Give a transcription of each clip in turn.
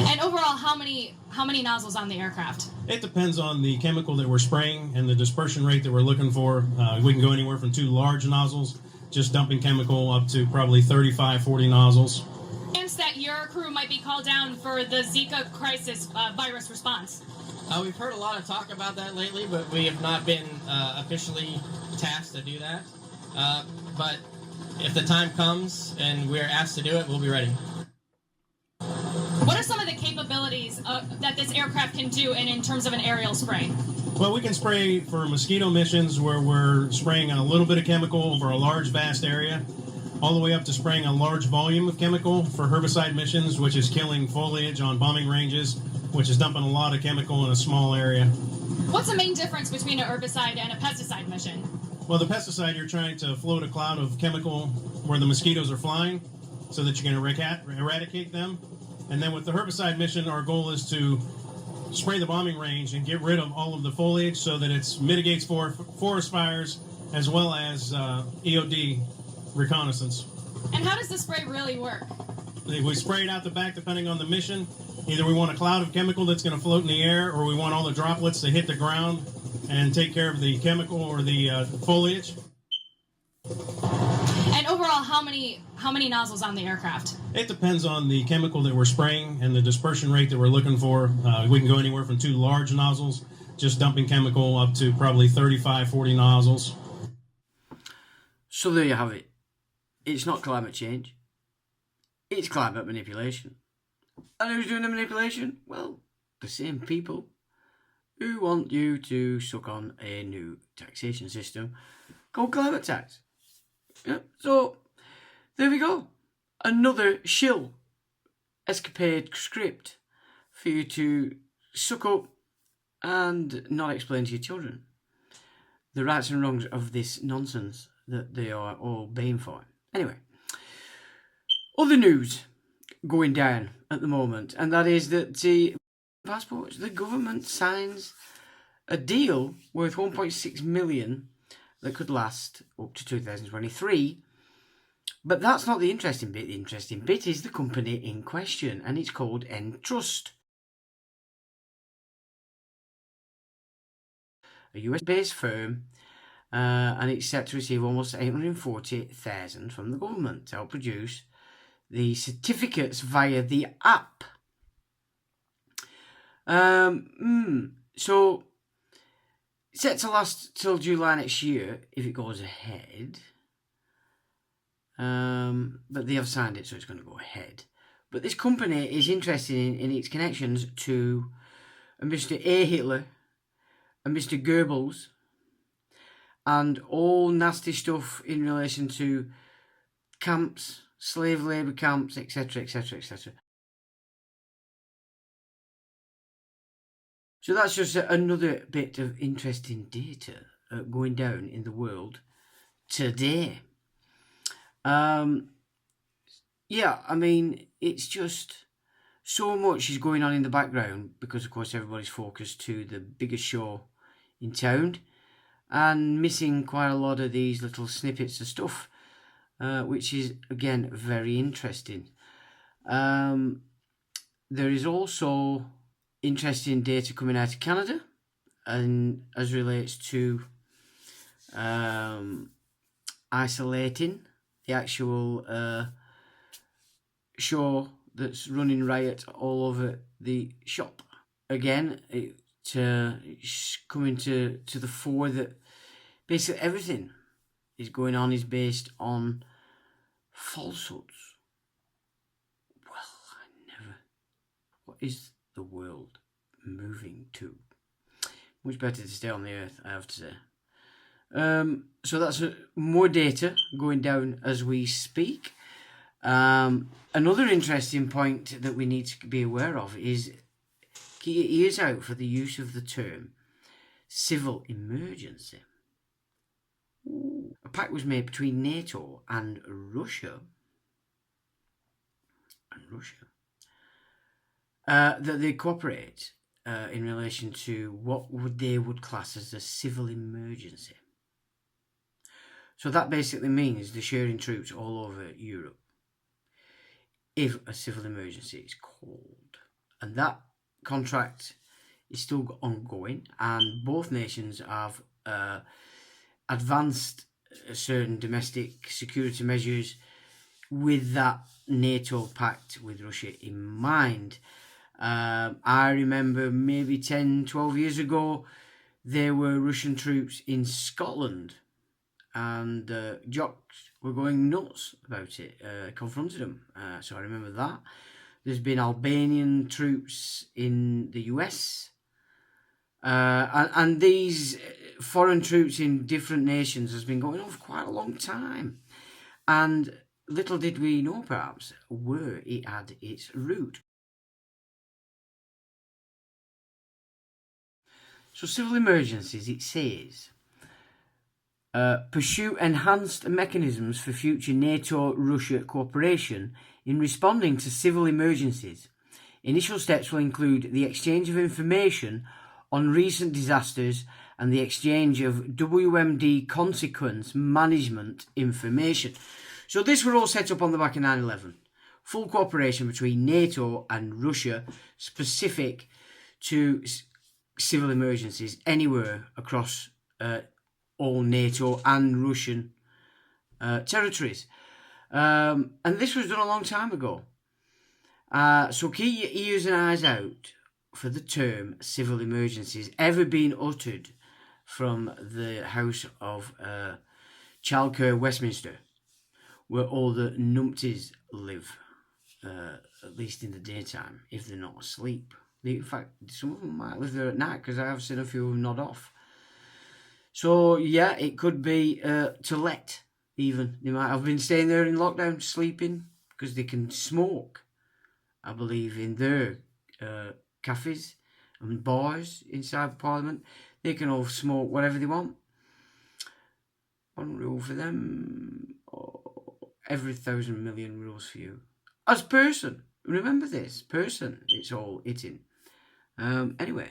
And overall, how many nozzles on the aircraft? It depends on the chemical that we're spraying and the dispersion rate that we're looking for. We can go anywhere from 2 large nozzles, just dumping chemical, up to probably 35, 40 nozzles. That your crew might be called down for the Zika crisis virus response. We've heard a lot of talk about that lately, but we have not been officially tasked to do that. But if the time comes and we're asked to do it, we'll be ready. What are some of the capabilities that this aircraft can do in terms of an aerial spray? Well, we can spray for mosquito missions where we're spraying a little bit of chemical over a large, vast area, all the way up to spraying a large volume of chemical for herbicide missions, which is killing foliage on bombing ranges, which is dumping a lot of chemical in a small area. What's the main difference between an herbicide and a pesticide mission? Well, the pesticide, you're trying to float a cloud of chemical where the mosquitoes are flying so that you can eradicate them. And then with the herbicide mission, our goal is to spray the bombing range and get rid of all of the foliage so that it mitigates forest fires as well as EOD reconnaissance. And how does the spray really work? We spray it out the back depending on the mission. Either we want a cloud of chemical that's going to float in the air, or we want all the droplets to hit the ground and take care of the chemical or the foliage. And overall, how many nozzles on the aircraft? It depends on the chemical that we're spraying and the dispersion rate that we're looking for. We can go anywhere from 2 large nozzles, just dumping chemical, up to probably 35, 40 nozzles. So there you have it. It's not climate change. It's climate manipulation. And who's doing the manipulation? Well, the same people who want you to suck on a new taxation system called climate tax. Yeah, so there we go. Another shill escapade script for you to suck up and not explain to your children the rights and wrongs of this nonsense that they are all baying for. Anyway, other news going down at the moment, and that is that the passports, the government signs a deal worth 1.6 million that could last up to 2023. But that's not the interesting bit. The interesting bit is the company in question, and it's called Entrust. A US-based firm, and it's set to receive almost 840,000 from the government to help produce the certificates via the app. So set to last till July next year if it goes ahead. But they have signed it, so it's going to go ahead. But this company is interested in its connections to Mr. A. Hitler and Mr. Goebbels, and all nasty stuff in relation to camps, slave labour camps, etc, etc, etc. So that's just another bit of interesting data going down in the world today. Yeah, I mean, it's just so much is going on in the background because, of course, everybody's focused to the biggest show in town and missing quite a lot of these little snippets of stuff, which is, again, very interesting. There is also interesting data coming out of Canada, and as relates to isolating the actual show that's running riot all over the shop. Again, it's coming to the fore that basically everything is going on is based on falsehoods. Well, what is the world moving to? Much better to stay on the earth, I have to say. So that's more data going down as we speak. Another interesting point that we need to be aware of is keep your ears out for the use of the term civil emergency. A pact was made between NATO and Russia. That they cooperate in relation to what they would class as a civil emergency. So that basically means they're sharing troops all over Europe if a civil emergency is called. And that contract is still ongoing, and both nations have advanced certain domestic security measures with that NATO pact with Russia in mind. I remember maybe 10, 12 years ago, there were Russian troops in Scotland, and jocks were going nuts about it, confronted them. So I remember that. There's been Albanian troops in the US. And these foreign troops in different nations has been going on for quite a long time. And little did we know, perhaps, where it had its root. So civil emergencies, it says, pursue enhanced mechanisms for future NATO-Russia cooperation in responding to civil emergencies. Initial steps will include the exchange of information on recent disasters and the exchange of WMD consequence management information. So this were all set up on the back of 9/11. Full cooperation between NATO and Russia specific to civil emergencies anywhere across all NATO and Russian territories. And this was done a long time ago. So keep your ears and eyes out for the term civil emergencies ever being uttered from the House of Chalker, Westminster, where all the numpties live, at least in the daytime, if they're not asleep. In fact, some of them might live there at night, because I have seen a few of them nod off. So, yeah, it could be to let, even. They might have been staying there in lockdown, sleeping, because they can smoke, I believe, in their cafes and bars inside Parliament. They can all smoke whatever they want. One rule for them, every 1,000 million rules for you. As person, remember this, person, it's all hitting. Anyway,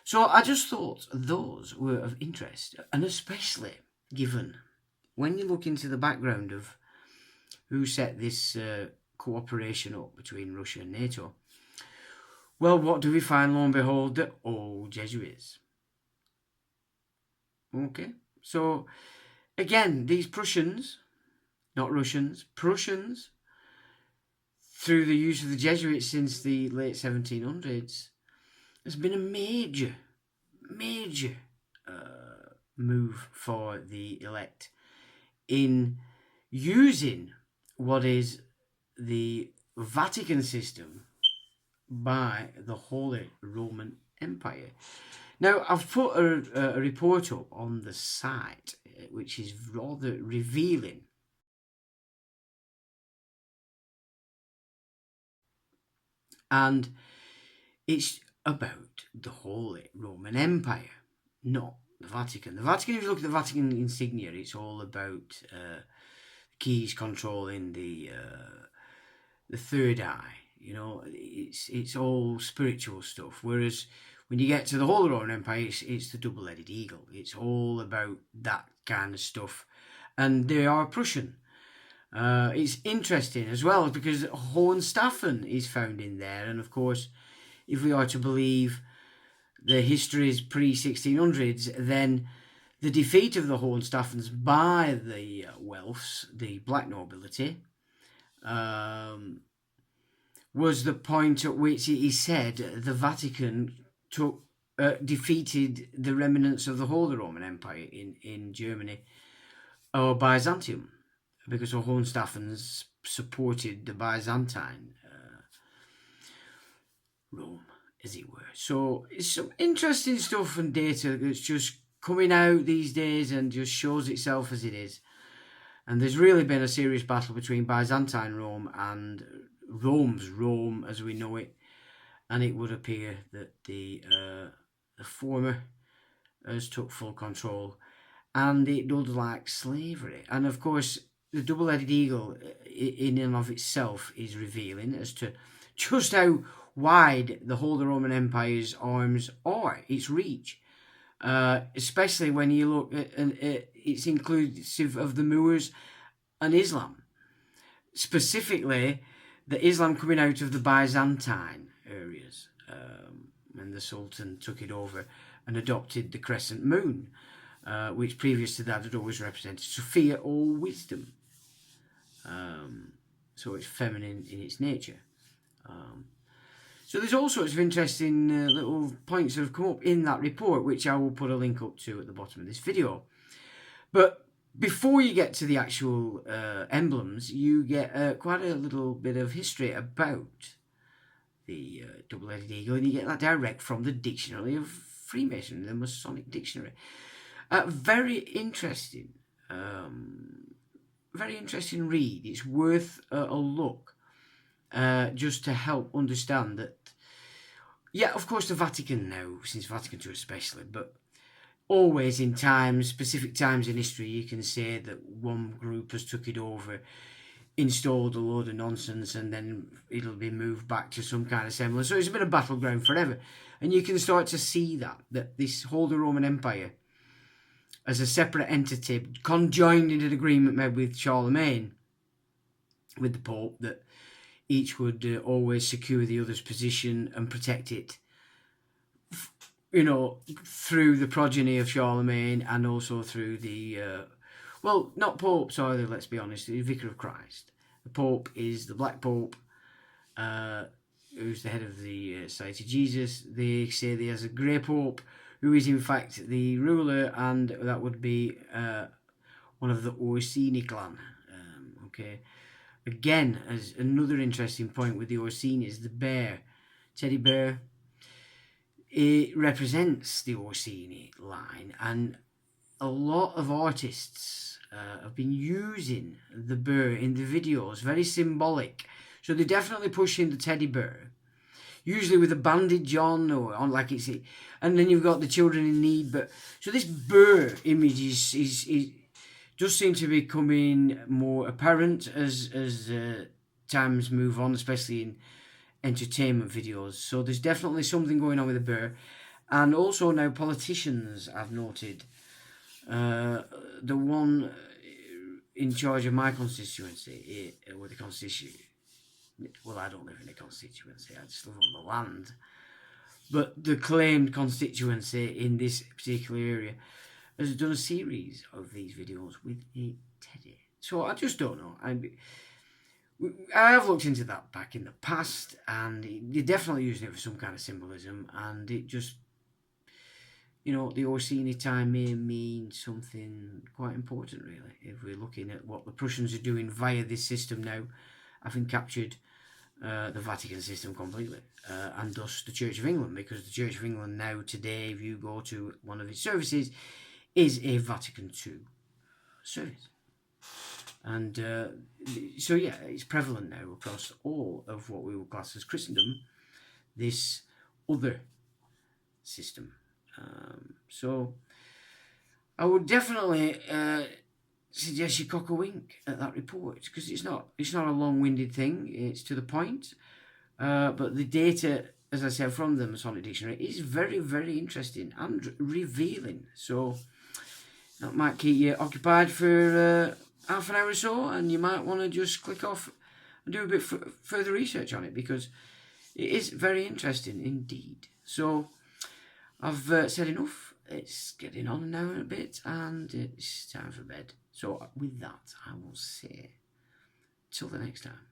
so I just thought those were of interest, and especially given when you look into the background of who set this cooperation up between Russia and NATO. Well, what do we find, lo and behold? The old Jesuits. Okay, so again, these Prussians, not Russians, Prussians, through the use of the Jesuits since the late 1700s, has been a major move for the elect in using what is the Vatican system by the Holy Roman Empire. Now, I've put a report up on the site, which is rather revealing. And it's about the Holy Roman Empire, not the Vatican. The Vatican, if you look at the Vatican insignia, it's all about keys controlling the third eye. You know, it's all spiritual stuff. Whereas when you get to the Holy Roman Empire, it's the double-headed eagle. It's all about that kind of stuff. And they are Prussian. It's interesting as well because Hohenstaufen is found in there. And of course, if we are to believe the histories pre-1600s, then the defeat of the Hohenstaufens by the Welfs, the black nobility, was the point at which it is said the Vatican defeated the remnants of the Holy Roman Empire in Germany or Byzantium, because the Hohenstaufens supported the Byzantine Rome, as it were. So it's some interesting stuff and data that's just coming out these days and just shows itself as it is. And there's really been a serious battle between Byzantine Rome and Rome's Rome as we know it. And it would appear that the former has took full control, and it does like slavery. And of course, the double-headed eagle in and of itself is revealing as to just how wide the Holy Roman Empire's arms are, its reach. Especially when you look at it's inclusive of the Moors and Islam. Specifically, the Islam coming out of the Byzantine areas, when the Sultan took it over and adopted the crescent moon, which previous to that had always represented Sophia or wisdom. So it's feminine in its nature. So there's all sorts of interesting little points that have come up in that report, which I will put a link up to at the bottom of this video. But before you get to the actual emblems, you get quite a little bit of history about the double-headed eagle, and you get that direct from the Dictionary of Freemasonry, the Masonic Dictionary. Very interesting read. It's worth a look, just to help understand that. Yeah, of course, the Vatican now, since Vatican II especially, but always in times, specific times in history, you can say that one group has took it over, installed a load of nonsense, and then it'll be moved back to some kind of semblance. So it's been a battleground forever. And you can start to see that this Holy Roman Empire, as a separate entity, conjoined in an agreement made with Charlemagne, with the Pope, that each would always secure the other's position and protect it, through the progeny of Charlemagne, and also through the, not popes either, let's be honest, the Vicar of Christ. The Pope is the Black Pope, who's the head of the Society of Jesus. They say there's a Grey Pope, who is in fact the ruler, and that would be one of the Orsini clan. Again, as another interesting point with the Orsinis, the bear, teddy bear, it represents the Orsini line, and a lot of artists have been using the bear in the videos, very symbolic. So they're definitely pushing the teddy bear, usually with a bandage on, or on like it's, and then you've got the children in need. But so this bear image is does seem to be becoming more apparent as times move on, especially in entertainment videos. So there's definitely something going on with the bear. And also now politicians, I've noted, the one in charge of my constituency, or the constituency, well, I don't live in a constituency, I just live on the land, but the claimed constituency in this particular area has done a series of these videos with a teddy. So I just don't know. I have looked into that back in the past, and you're definitely using it for some kind of symbolism, and it just, the Orsini time may mean something quite important, really, if we're looking at what the Prussians are doing via this system now, having captured the Vatican system completely, and thus the Church of England, because the Church of England now, today, if you go to one of its services, is a Vatican II service. And so, yeah, it's prevalent now across all of what we would class as Christendom, this other system. So I would definitely suggest you cock a wink at that report, because it's not a long-winded thing, it's to the point. But the data, as I said, from the Masonic Dictionary is very, very interesting and revealing. So that might keep you occupied for half an hour or so, and you might want to just click off and do a bit further research on it, because it is very interesting indeed. So I've said enough. It's getting on an hour and a bit, and it's time for bed. So with that, I will say till the next time.